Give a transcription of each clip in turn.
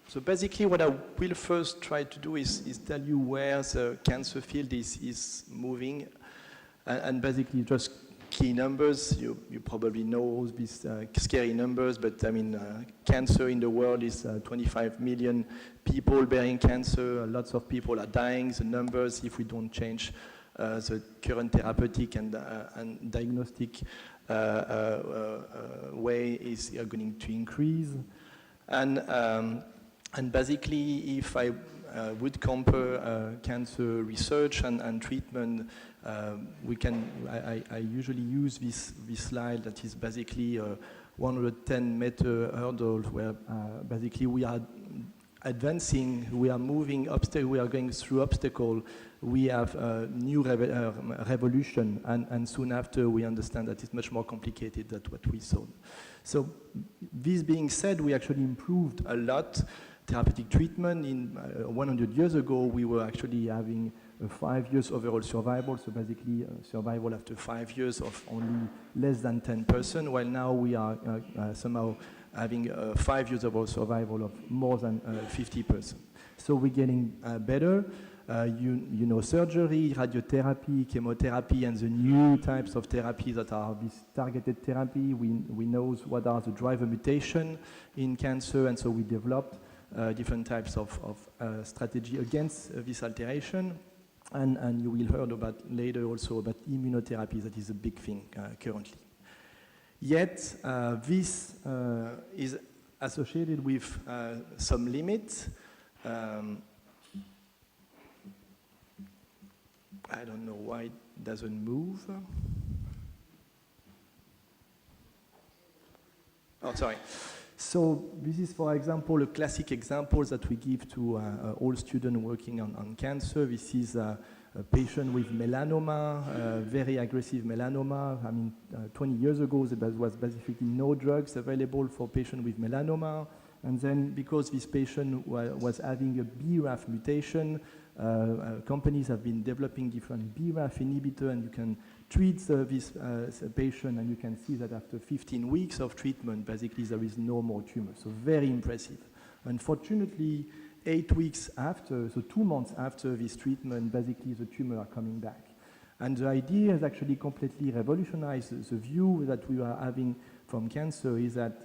So basically what I will first try to do is tell you where the cancer field is moving, and basically just key numbers. You probably know these scary numbers, but I mean, cancer in the world is 25 million people bearing cancer. Lots of people are dying. The numbers, if we don't change the current therapeutic and diagnostic way, are going to increase. And basically, if I would compare cancer research and treatment, I usually use this slide that is basically a 110-meter hurdle, where basically we are advancing, we are moving obstacle, we are going through obstacle, we have a new revolution, and soon after we understand that it's much more complicated than what we saw. So this being said, we actually improved a lot therapeutic treatment. In 100 years ago, we were actually having 5 years overall survival, so basically survival after 5 years of only less than 10%, while now we are somehow having 5 years overall survival of more than 50%. So we're getting better. You know, surgery, radiotherapy, chemotherapy, and the new types of therapies that are this targeted therapy. We know what are the driver mutation in cancer, and so we developed different types of strategy against this alteration. And you will hear about later also about immunotherapy. That is a big thing currently. Yet this is associated with some limits. I don't know why it doesn't move. Oh, sorry. So this is, for example, a classic example that we give to all students working on cancer. This is a patient with melanoma, very aggressive melanoma. I mean, 20 years ago, there was basically no drugs available for patients with melanoma. And then because this patient was having a BRAF mutation, companies have been developing different BRAF inhibitors, and you can treat this patient, and you can see that after 15 weeks of treatment, basically there is no more tumor. So very impressive. Unfortunately, 8 weeks after, so 2 months after this treatment, basically the tumor are coming back. And the idea has actually completely revolutionized the view that we are having from cancer, is that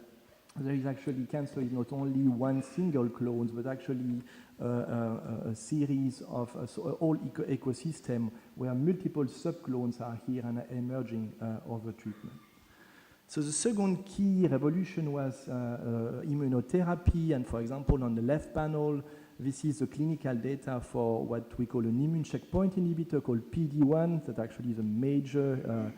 there is actually, cancer is not only one single clone, but actually a series of whole ecosystem where multiple subclones are here and are emerging over treatment. So the second key revolution was immunotherapy, and for example on the left panel, this is the clinical data for what we call an immune checkpoint inhibitor called PD-1, that actually is a major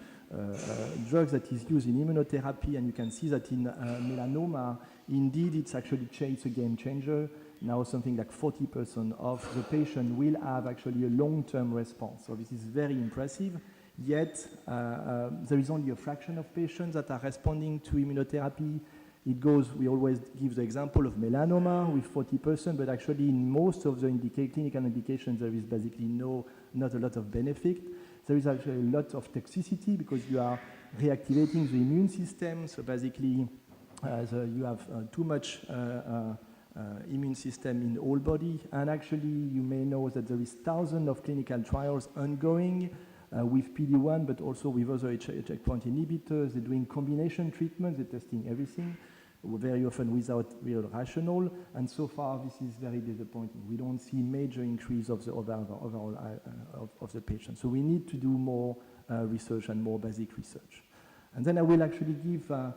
drug that is used in immunotherapy, and you can see that in melanoma, indeed it's actually a game changer. Now something like 40% of the patient will have actually a long-term response. So this is very impressive. Yet there is only a fraction of patients that are responding to immunotherapy. It goes, we always give the example of melanoma with 40%, but actually in most of the clinical indications there is basically not a lot of benefit. There is actually a lot of toxicity because you are reactivating the immune system. So basically you have too much immune system in the whole body. And actually you may know that there is thousands of clinical trials ongoing with PD-1, but also with other checkpoint inhibitors. They're doing combination treatments, they're testing everything, very often without real rationale, and so far this is very disappointing. We don't see major increase of the overall of the patient. So we need to do more research and more basic research. And then I will actually give the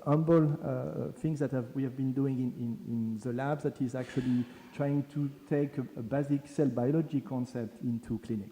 humble things that we have been doing in the lab, that is actually trying to take a basic cell biology concept into clinic.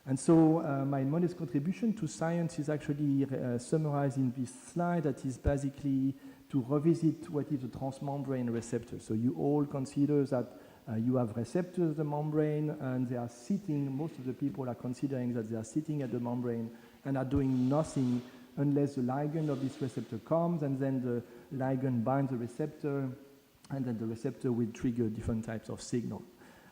And so my modest contribution to science is actually summarized in this slide, that is basically to revisit what is a transmembrane receptor. So you all consider that you have receptors at the membrane, and they are sitting, most of the people are considering that they are sitting at the membrane and are doing nothing unless the ligand of this receptor comes, and then the ligand binds the receptor, and then the receptor will trigger different types of signal.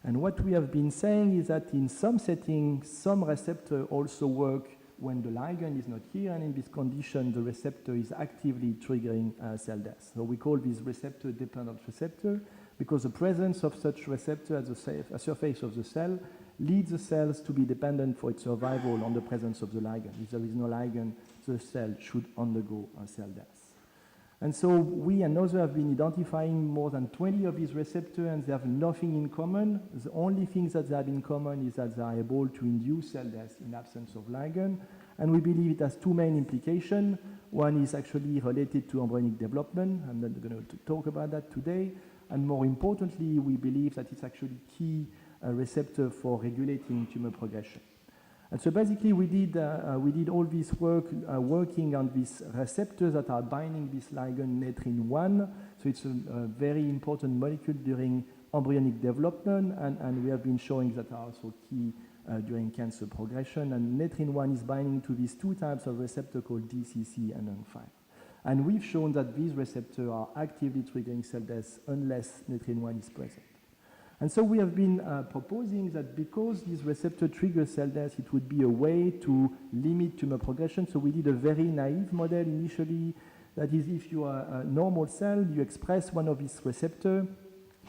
And what we have been saying is that in some settings, some receptors also work when the ligand is not here, and in this condition, the receptor is actively triggering cell death. So we call this receptor-dependent receptor because the presence of such receptor at the surface of the cell leads the cells to be dependent for its survival on the presence of the ligand. If there is no ligand, the cell should undergo cell death. And so we and others have been identifying more than 20 of these receptors, and they have nothing in common. The only thing that they have in common is that they are able to induce cell death in absence of ligand. And we believe it has two main implications. One is actually related to embryonic development. I'm not going to talk about that today. And more importantly, we believe that it's actually key receptor for regulating tumor progression. And so basically we did all this work working on these receptors that are binding this ligand netrin-1. So it's a very important molecule during embryonic development, and we have been showing that are also key during cancer progression. And netrin-1 is binding to these two types of receptor called DCC and NUN5. And we've shown that these receptors are actively triggering cell death unless netrin-1 is present. And so we have been proposing that because this receptor triggers cell death, it would be a way to limit tumor progression. So we did a very naive model initially. That is, if you are a normal cell, you express one of these receptors.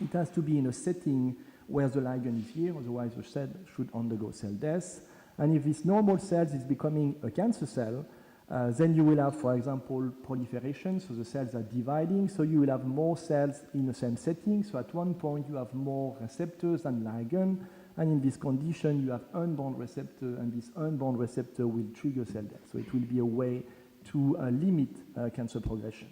It has to be in a setting where the ligand is here, otherwise the cell should undergo cell death. And if this normal cell is becoming a cancer cell, then you will have, for example, proliferation, so the cells are dividing, so you will have more cells in the same setting. So at one point you have more receptors than ligand, and in this condition you have unbound receptor, and this unbound receptor will trigger cell death. So it will be a way to limit cancer progression.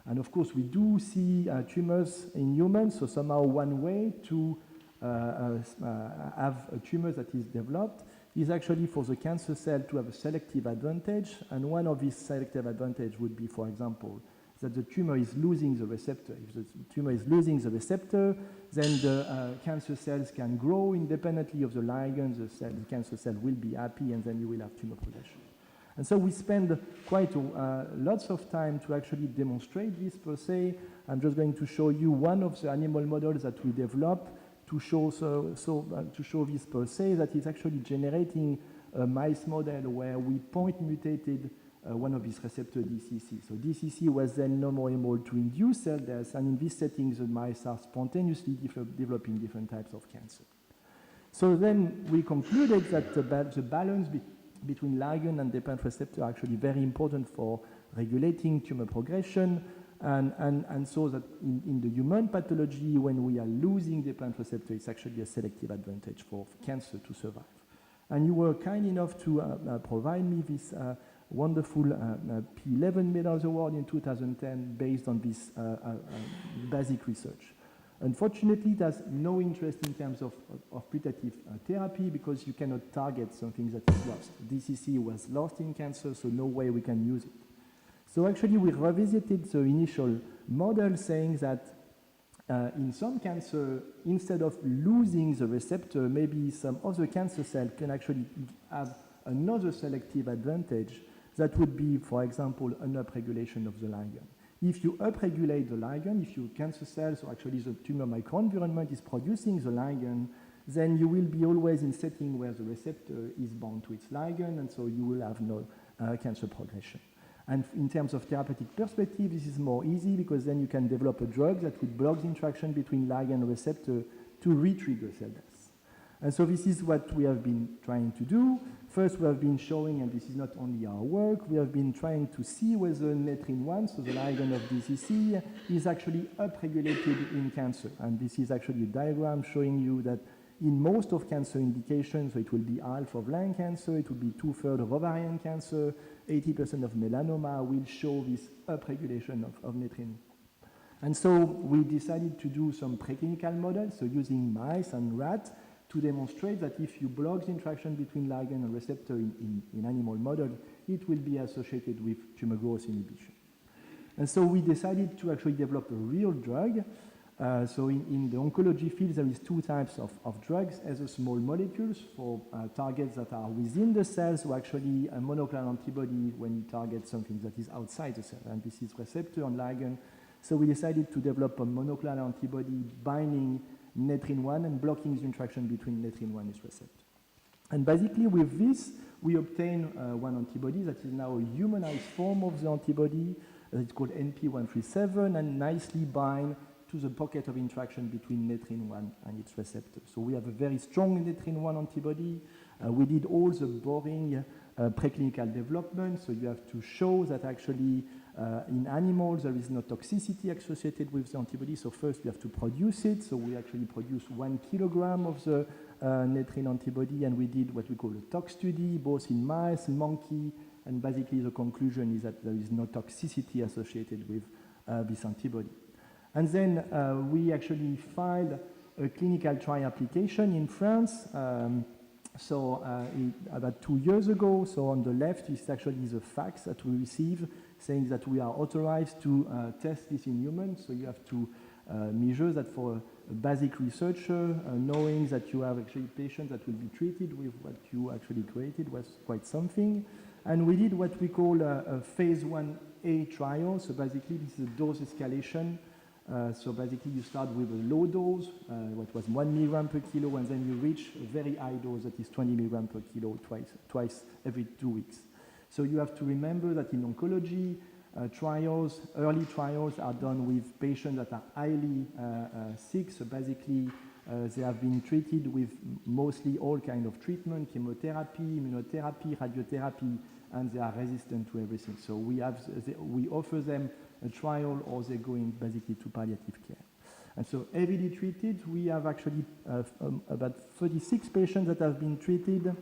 And of course we do see tumors in humans, so somehow one way to have a tumor that is developed is actually for the cancer cell to have a selective advantage, and one of these selective advantage would be, for example, that the tumor is losing the receptor. If the tumor is losing the receptor, then the cancer cells can grow independently of the ligand, the cancer cell will be happy, and then you will have tumor progression. And so we spend quite lots of time to actually demonstrate this per se. I'm just going to show you one of the animal models that we developed to show this per se, that is actually generating a mice model where we point mutated one of these receptor DCC. So DCC was then no more able to induce cell death, and in this setting the mice are spontaneously developing different types of cancer. So then we concluded that the balance between ligand and dependent receptor are actually very important for regulating tumor progression. And so that in the human pathology, when we are losing dependent receptor, it's actually a selective advantage for cancer to survive. And you were kind enough to provide me this wonderful P11 Medals Award in 2010 based on this basic research. Unfortunately, it has no interest in terms of putative therapy because you cannot target something that is lost. DCC was lost in cancer, so no way we can use it. So actually we revisited the initial model saying that in some cancer, instead of losing the receptor, maybe some other cancer cell can actually have another selective advantage that would be, for example, an upregulation of the ligand. If you upregulate the ligand, if your cancer cells, or actually the tumor microenvironment is producing the ligand, then you will be always in setting where the receptor is bound to its ligand, and so you will have no cancer progression. And in terms of therapeutic perspective, this is more easy because then you can develop a drug that would block the interaction between ligand and receptor to re-trigger cell death. And so this is what we have been trying to do. First, we have been showing, and this is not only our work, we have been trying to see whether netrin-1, so the ligand of DCC, is actually upregulated in cancer. And this is actually a diagram showing you that in most of cancer indications, so it will be half of lung cancer, it will be 2/3 of ovarian cancer, 80% of melanoma will show this upregulation of netrin. And so we decided to do some preclinical models, so using mice and rats, to demonstrate that if you block the interaction between ligand and receptor in animal models, it will be associated with tumor growth inhibition. And so we decided to actually develop a real drug. So in the oncology field, there is two types of drugs, either small molecules for targets that are within the cells, or actually a monoclonal antibody when you target something that is outside the cell, and this is receptor and ligand. So we decided to develop a monoclonal antibody binding netrin-1 and blocking the interaction between netrin-1 and its receptor. And basically with this, we obtain one antibody that is now a humanized form of the antibody. It's called NP137 and nicely bind to the pocket of interaction between netrin-1 and its receptor. So we have a very strong netrin-1 antibody. We did all the boring preclinical development, so you have to show that actually in animals there is no toxicity associated with the antibody. So first you have to produce it. So we actually produce 1 kilogram of the netrin antibody, and we did what we call a tox study, both in mice, monkey, and basically the conclusion is that there is no toxicity associated with this antibody. And then we actually filed a clinical trial application in France. About 2 years ago, so on the left is actually the facts that we receive saying that we are authorized to test this in humans. So you have to measure that for a basic researcher, knowing that you have actually patients that will be treated with what you actually created was quite something. And we did what we call a phase 1A trial. So basically this is a dose escalation. So basically you start with a low dose, what was 1 milligram per kilo, and then you reach a very high dose that is 20 milligram per kilo twice every 2 weeks. So you have to remember that in oncology, early trials are done with patients that are highly sick. So basically they have been treated with mostly all kinds of treatment, chemotherapy, immunotherapy, radiotherapy, and they are resistant to everything. So we offer them a trial, or they go in basically to palliative care. And so heavily treated, we have actually about 36 patients that have been treated,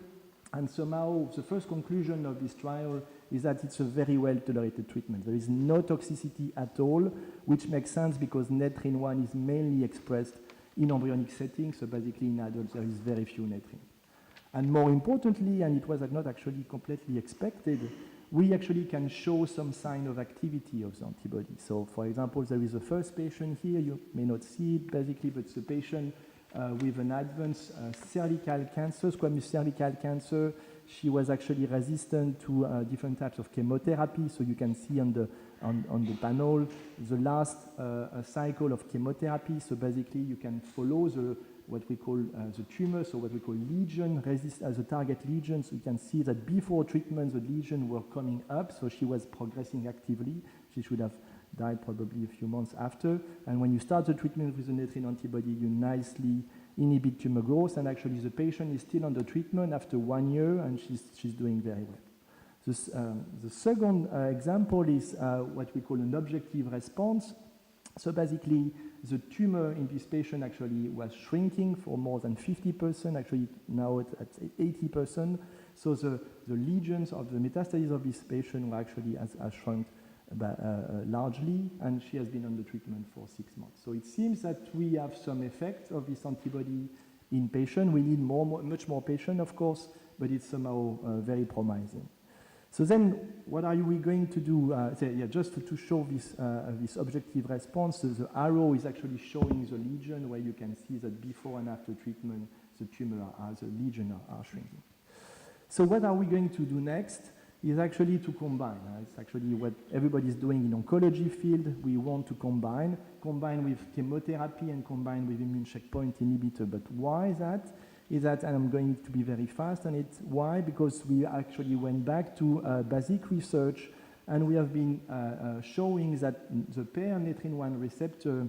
and somehow the first conclusion of this trial is that it's a very well-tolerated treatment. There is no toxicity at all, which makes sense because netrin-1 is mainly expressed in embryonic settings, so basically in adults there is very few netrin. And more importantly, and it was not actually completely expected, we actually can show some sign of activity of the antibody. So for example, there is a first patient here, you may not see it basically, but it's a patient with an advanced cervical cancer, squamous cervical cancer. She was actually resistant to different types of chemotherapy. So you can see on the panel the last cycle of chemotherapy. So basically you can follow what we call the tumor, so what we call lesion, as a target lesion. So you can see that before treatment, the lesion were coming up, so she was progressing actively. She should have died probably a few months after. And when you start the treatment with the netrin antibody, you nicely inhibit tumor growth, and actually the patient is still under treatment after 1 year, and she's doing very well. The second example is what we call an objective response. So basically, the tumor in this patient actually was shrinking for more than 50%, actually now at 80%. So the lesions of the metastases of this patient were actually has shrunk largely, and she has been under treatment for 6 months. So it seems that we have some effect of this antibody in patients. We need much more patients, of course, but it's somehow very promising. So then, what are we going to do? Just to show this objective response, the arrow is actually showing the lesion, where you can see that before and after treatment, the lesion are shrinking. So what are we going to do next? Is actually to combine. It's actually what everybody is doing in oncology field. We want to combine with chemotherapy and combine with immune checkpoint inhibitor. But why is that, and I'm going to be very fast on it. Why? Because we actually went back to basic research, and we have been showing that the pair netrin-1 receptor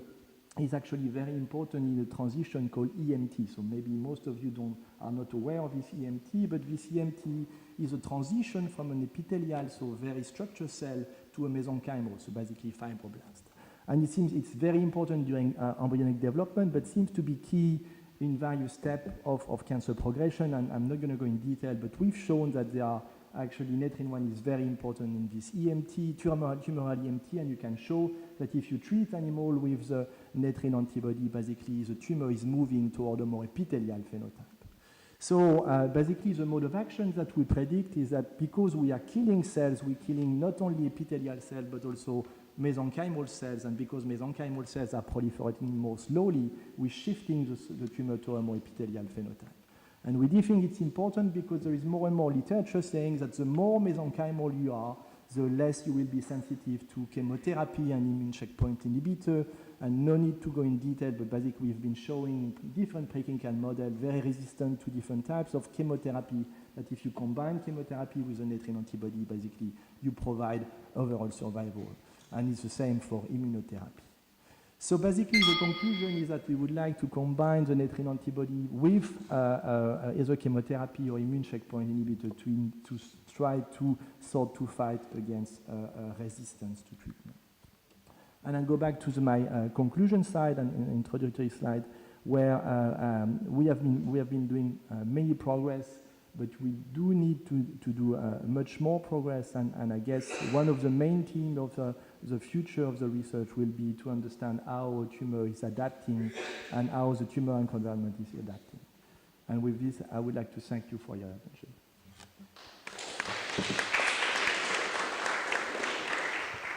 is actually very important in a transition called EMT. So maybe most of you are not aware of this EMT, but this EMT is a transition from an epithelial, so very structured cell, to a mesenchymal, so basically fibroblast. And it seems it's very important during embryonic development, but seems to be key in various steps of cancer progression, and I'm not going to go in detail, but we've shown that there are actually netrin-1 is very important in this EMT, tumoral EMT, and you can show that if you treat animal with the netrin antibody, basically the tumor is moving toward a more epithelial phenotype. So basically the mode of action that we predict is that because we are killing cells, we're killing not only epithelial cells, but also mesenchymal cells, and because mesenchymal cells are proliferating more slowly, we're shifting the tumor to a more epithelial phenotype. And we do think it's important because there is more and more literature saying that the more mesenchymal you are, the less you will be sensitive to chemotherapy and immune checkpoint inhibitor, and no need to go in detail, but basically we've been showing different preclinical models, very resistant to different types of chemotherapy, that if you combine chemotherapy with a Netrin antibody, basically you provide overall survival. And it's the same for immunotherapy. So basically the conclusion is that we would like to combine the Netrin antibody with either chemotherapy or immune checkpoint inhibitor to try to sort to fight against resistance to treatment. And I'll go back to my conclusion slide and introductory slide, where we have been doing many progress, but we do need to do much more progress. And I guess one of the main themes of the future of the research will be to understand how a tumor is adapting and how the tumor environment is adapting. And with this, I would like to thank you for your attention.